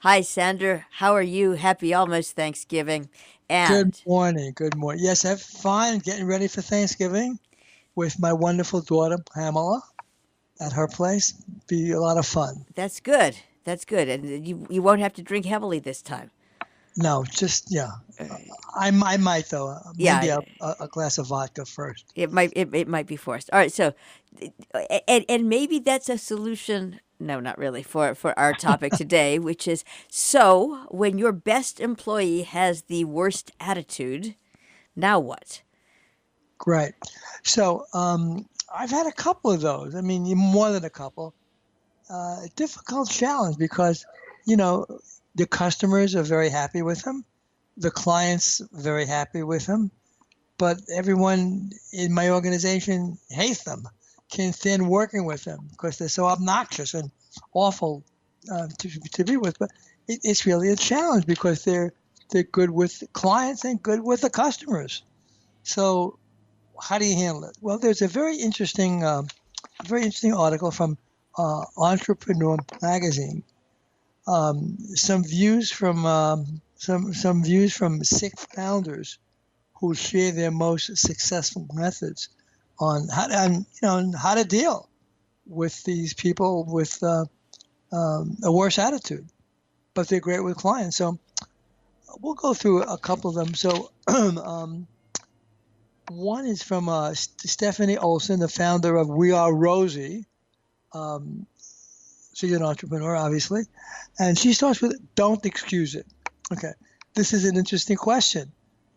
Hi, Sander. How are you? Happy almost Thanksgiving. Good And morning. Good morning. Yes, I'm fine. Getting ready for Thanksgiving with my wonderful daughter, Pamela, at her place. Be a lot of fun. that's good. That's good. And you won't have to drink heavily this time. No, just, yeah. Uh, I might, though. Maybe yeah, a glass of vodka first. it might be forced. All right, so and maybe that's a solution. No, not really for our topic today, which is so when your best employee has the worst attitude, now what? Great. So, I've had a couple of those. I mean, more than a couple. Difficult challenge because, you know, the customers are very happy with them. The clients very happy with them. But everyone in my organization hates them, can't stand working with them because they're so obnoxious and awful to be with. But it's really a challenge because they're good with clients and good with the customers. So how do you handle it? Well, there's a very interesting article from Entrepreneur Magazine. Some views from 6 founders who share their most successful methods on how to deal with these people with a worse attitude, but they're great with clients. So we'll go through a couple of them. So one is from Stephanie Olson, the founder of We Are Rosie. Um, she's an entrepreneur, obviously, and she starts with "Don't excuse it." Okay, this is an interesting question.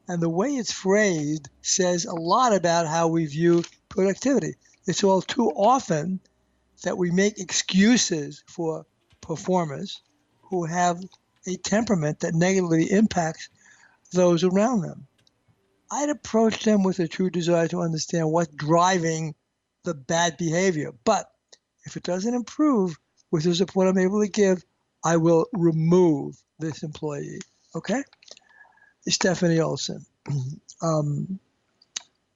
And the way it's phrased says a lot about how we view productivity. It's all too often that we make excuses for performers who have a temperament that negatively impacts those around them. I'd approach them with a true desire to understand what's driving the bad behavior. But if it doesn't improve with the support I'm able to give, I will remove this employee. Okay? Stephanie Olson. Um,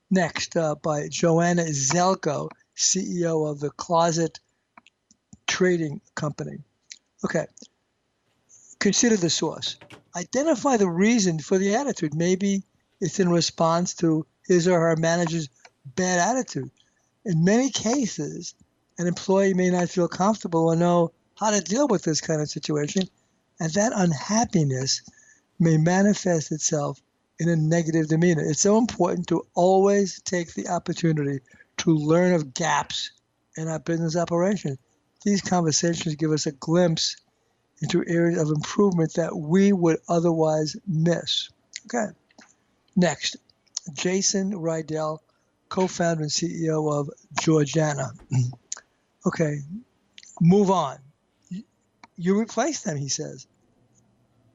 Next, by Joanna Zelko, CEO of the Closet Trading Company. Okay, consider the source. Identify the reason for the attitude. Maybe it's in response to his or her manager's bad attitude. In many cases, an employee may not feel comfortable or know how to deal with this kind of situation, and that unhappiness may manifest itself in a negative demeanor. It's so important to always take the opportunity to learn of gaps in our business operation. These conversations give us a glimpse into areas of improvement that we would otherwise miss. Okay, next, Jason Rydell, co-founder and CEO of Georgiana. Okay, move on. You replace them, he says.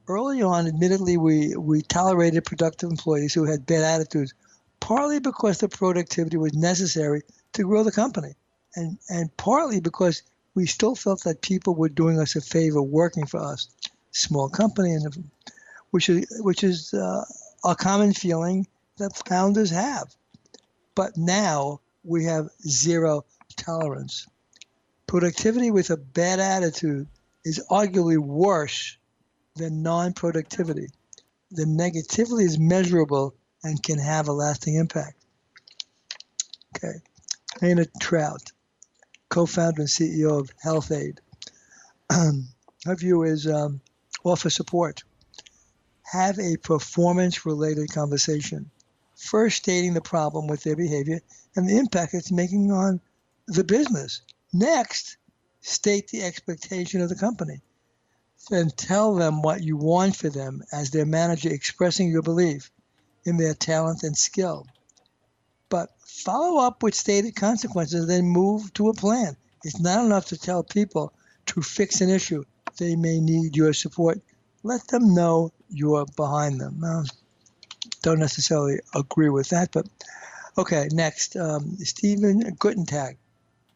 Early on, admittedly, we tolerated productive employees who had bad attitudes, partly because the productivity was necessary to grow the company, and partly because we still felt that people were doing us a favor working for us. Small company, and which is a common feeling that founders have. But now we have zero tolerance. Productivity with a bad attitude is arguably worse than non-productivity. The negativity is measurable and can have a lasting impact. Okay. Hannah Trout, co-founder and CEO of Health Aid. Her view is offer support. Have a performance-related conversation. First stating the problem with their behavior and the impact it's making on the business. Next, state the expectation of the company. Then tell them what you want for them as their manager, expressing your belief in their talent and skill. But follow up with stated consequences, then move to a plan. It's not enough to tell people to fix an issue. They may need your support. Let them know you're behind them. Don't necessarily agree with that, but okay. Next, Stephen Guttentag,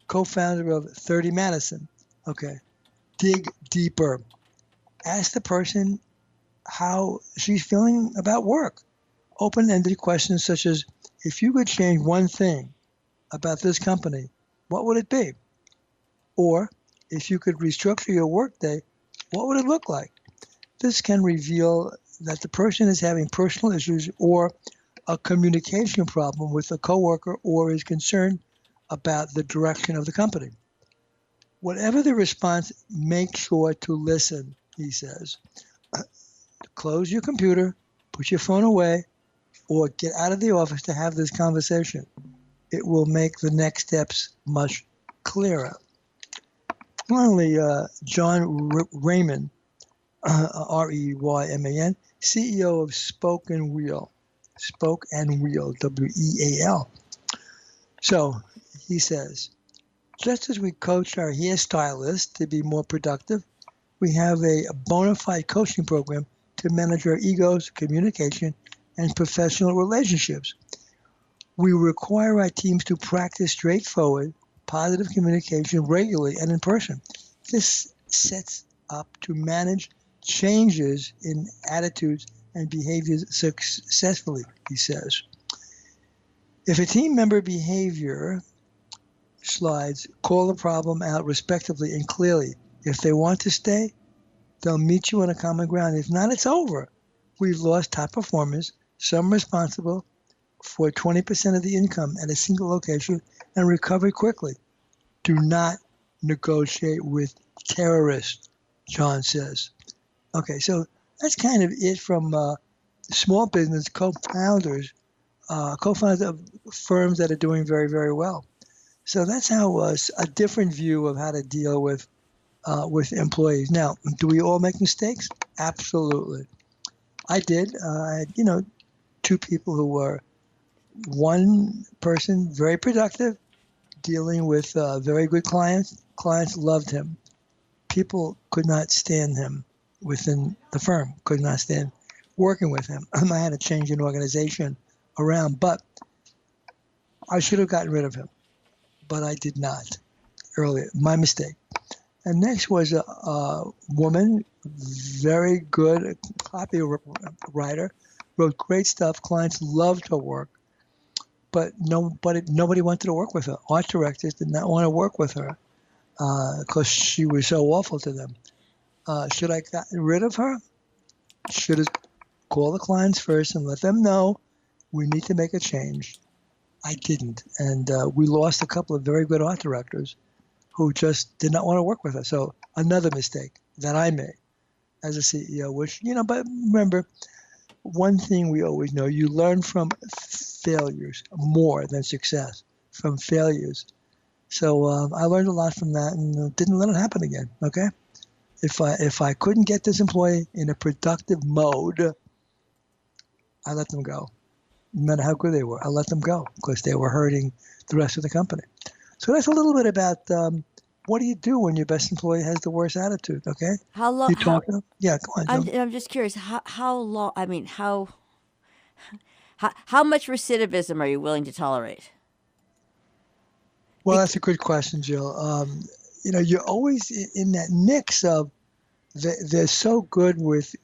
co-founder of 30 Madison. Okay, dig deeper. Ask the person how she's feeling about work. Open-ended questions such as, if you could change one thing about this company, what would it be? Or, if you could restructure your workday, what would it look like? This can reveal that the person is having personal issues or a communication problem with a coworker or is concerned about the direction of the company. Whatever the response, make sure to listen, he says. Close your computer, put your phone away, or get out of the office to have this conversation. It will make the next steps much clearer. Finally, John Raymond, Reyman, CEO of Spoke and Wheel, WEAL. So he says, just as we coach our hairstylists to be more productive, we have a bona fide coaching program to manage our egos, communication, and professional relationships. We require our teams to practice straightforward, positive communication regularly and in person. This sets up to manage changes in attitudes and behaviors successfully, he says. If a team member behavior slides, call the problem out respectively and clearly. If they want to stay, they'll meet you on a common ground. If not, it's over. We've lost top performers, some responsible for 20% of the income at a single location, and recover quickly. Do not negotiate with terrorists, John says. Okay, so that's kind of it from small business co-founders of firms that are doing very, very well. So that's how a different view of how to deal with employees. Now, do we all make mistakes? Absolutely. I did. I had, two people who were one person very productive, dealing with very good clients. Clients loved him. People could not stand him within the firm, could not stand working with him. I had to change an organization around, but I should have gotten rid of him, but I did not earlier. My mistake. And next was a woman, very good copywriter, wrote great stuff. Clients loved her work, but nobody wanted to work with her. Art directors did not want to work with her because she was so awful to them. Should I get rid of her? Should have called the clients first and let them know we need to make a change. I didn't, and we lost a couple of very good art directors who just did not want to work with us. So another mistake that I made as a CEO, which, but remember, one thing we always know, you learn from failures more than success, from failures. So I learned a lot from that and didn't let it happen again, okay? If I couldn't get this employee in a productive mode, I let them go. No matter how good they were, I let them go because they were hurting the rest of the company. So that's a little bit about what do you do when your best employee has the worst attitude, okay? How long? You talk to them? Yeah, go on. I'm just curious. How long? I mean, how much recidivism are you willing to tolerate? Well, that's a good question, Jill. You're always in that mix of they're so good with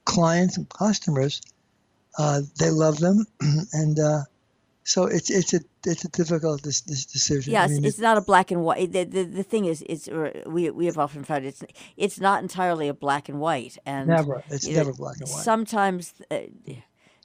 clients and customers, they love them, and so it's a difficult this decision. Yes, it's not a black and white. The thing is, we have often found it's not entirely a black and white, and it's never black and white. Sometimes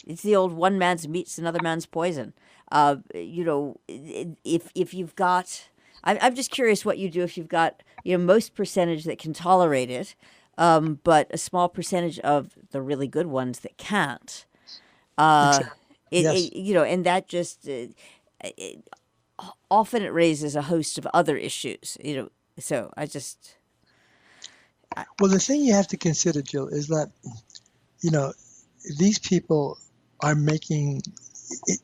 it's the old one man's meat's another man's poison. If you've got, I'm just curious what you do if you've got most percentage that can tolerate it, but a small percentage of the really good ones that can't. Yes. And that just often it raises a host of other issues. So well, the thing you have to consider, Jill, is that these people are making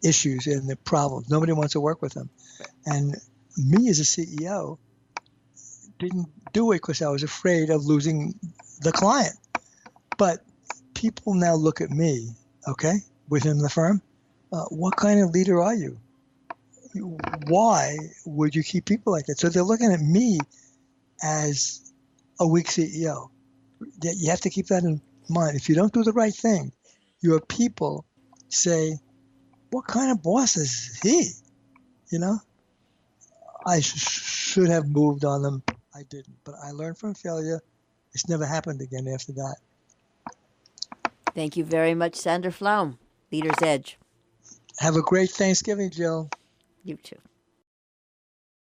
issues and the problems. Nobody wants to work with them, and me as a CEO didn't do it because I was afraid of losing the client. But people now look at me, okay, within the firm. What kind of leader are you? Why would you keep people like that? So they're looking at me as a weak CEO. You have to keep that in mind. If you don't do the right thing, your people say, what kind of boss is he? I should have moved on them. I didn't, but I learned from failure. It's never happened again after that. Thank you very much, Sander Flaum, Leader's Edge. Have a great Thanksgiving, Jill. You too.